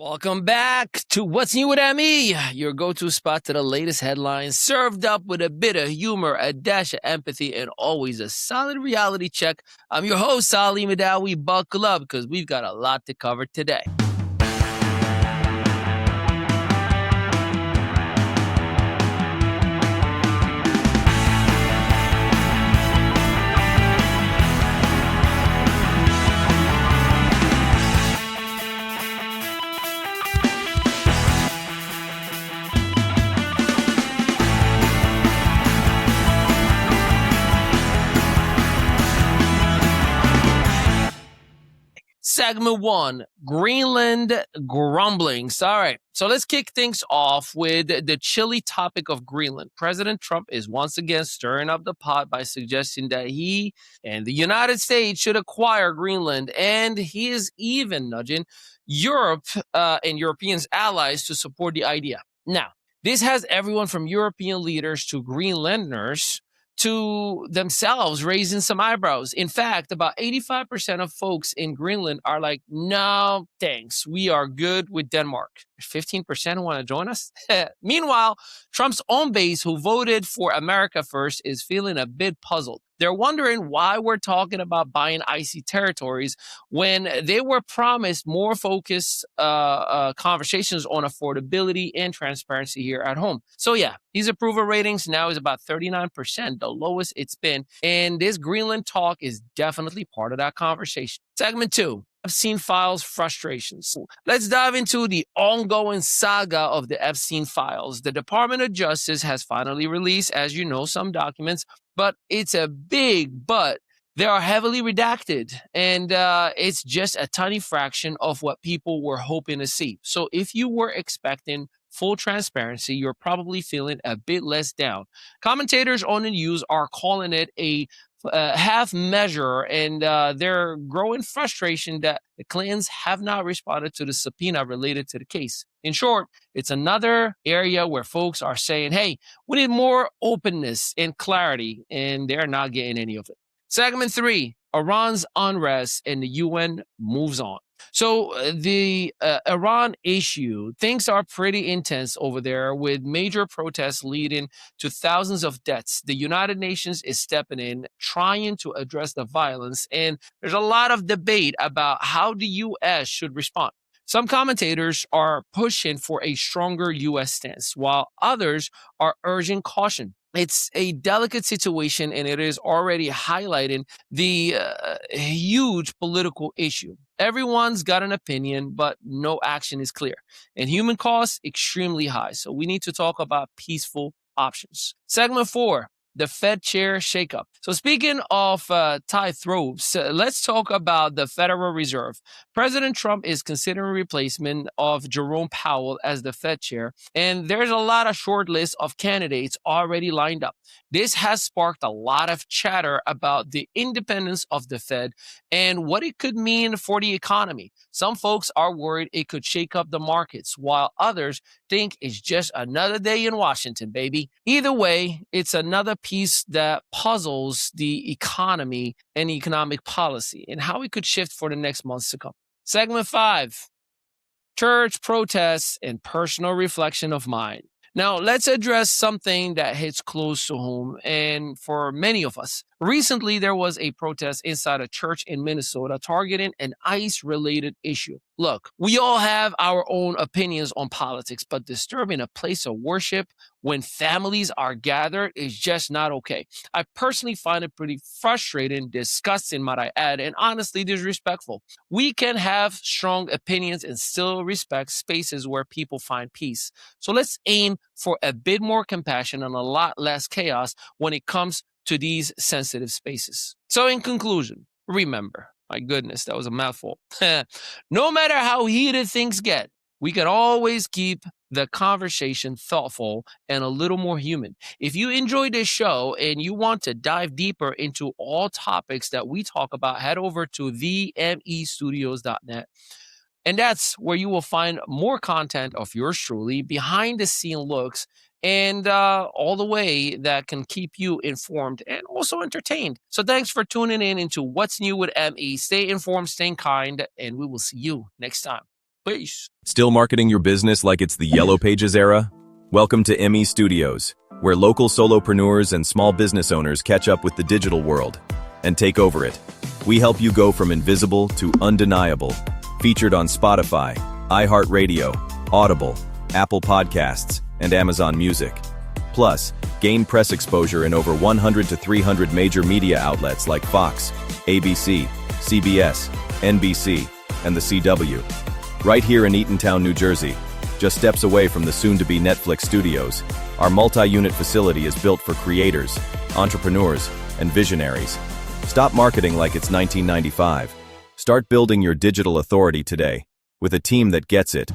Welcome back to What's New with ME, your go-to spot to the latest headlines, served up with a bit of humor, a dash of empathy, and always a solid reality check. I'm your host, Ali Madawi. Buckle up, because we've got a lot to cover today. Segment 1, Greenland grumblings. All right, so let's kick things off with the chilly topic of Greenland. President Trump is once again stirring up the pot by suggesting that he and the United States should acquire Greenland, and he is even nudging Europe and Europeans' allies to support the idea. Now, this has everyone from European leaders to Greenlanders to themselves raising some eyebrows. In fact, about 85% of folks in Greenland are like, no, thanks. We are good with Denmark. 15% want to join us. Meanwhile, Trump's own base, who voted for America first, is feeling a bit puzzled. They're wondering why we're talking about buying icy territories when they were promised more focused conversations on affordability and transparency here at home. So yeah, these approval ratings now is about 39%, the lowest it's been. And this Greenland talk is definitely part of that conversation. Segment 2. Epstein files frustrations. Let's dive into the ongoing saga of the Epstein files. The Department of Justice has finally released, as you know, some documents, but it's a big but. They are heavily redacted, and it's just a tiny fraction of what people were hoping to see. So if you were expecting full transparency, you're probably feeling a bit less down. Commentators on the news are calling it a half measure, and they're growing frustration that the Clintons have not responded to the subpoena related to the case. In short, it's another area where folks are saying, hey, we need more openness and clarity, and they're not getting any of it. Segment 3, Iran's unrest and the UN moves on. So the Iran issue, things are pretty intense over there with major protests leading to thousands of deaths. The United Nations is stepping in, trying to address the violence, and there's a lot of debate about how the U.S. should respond. Some commentators are pushing for a stronger U.S. stance, while others are urging caution. It's a delicate situation, and it is already highlighting the huge political issue. Everyone's got an opinion, but no action is clear. And human costs, extremely high. So we need to talk about peaceful options. Segment 4. The Fed chair shakeup. So speaking of tie throats, let's talk about the Federal Reserve. President Trump is considering replacement of Jerome Powell as the Fed chair, and there's a lot of short list of candidates already lined up. This has sparked a lot of chatter about the independence of the Fed and what it could mean for the economy. Some folks are worried it could shake up the markets, while others think it's just another day in Washington, baby. Either way, it's another piece that puzzles the economy and economic policy and how it could shift for the next months to come. Segment 5, church protests and personal reflection of mine. Now, let's address something that hits close to home and for many of us. Recently, there was a protest inside a church in Minnesota targeting an ICE-related issue. Look, we all have our own opinions on politics, but disturbing a place of worship when families are gathered is just not okay. I personally find it pretty frustrating, disgusting, might I add, and honestly disrespectful. We can have strong opinions and still respect spaces where people find peace. So let's aim for a bit more compassion and a lot less chaos when it comes to these sensitive spaces. So in conclusion, remember, my goodness, that was a mouthful. No matter how heated things get, we can always keep the conversation thoughtful and a little more human. If you enjoyed this show and you want to dive deeper into all topics that we talk about, head over to themestudios.net. And that's where you will find more content of yours truly, behind the scene looks, and all the way that can keep you informed and also entertained. So thanks for tuning in into What's New with ME. Stay informed, stay kind, and we will see you next time. Peace. Still marketing your business like it's the Yellow Pages era? Welcome to ME Studios, where local solopreneurs and small business owners catch up with the digital world and take over it. We help you go from invisible to undeniable. Featured on Spotify, iHeartRadio, Audible, Apple Podcasts, and Amazon Music. Plus, gain press exposure in over 100 to 300 major media outlets like Fox, ABC, CBS, NBC, and the CW. Right here in Eatontown, New Jersey, just steps away from the soon-to-be Netflix studios, our multi-unit facility is built for creators, entrepreneurs, and visionaries. Stop marketing like it's 1995. Start building your digital authority today with a team that gets it.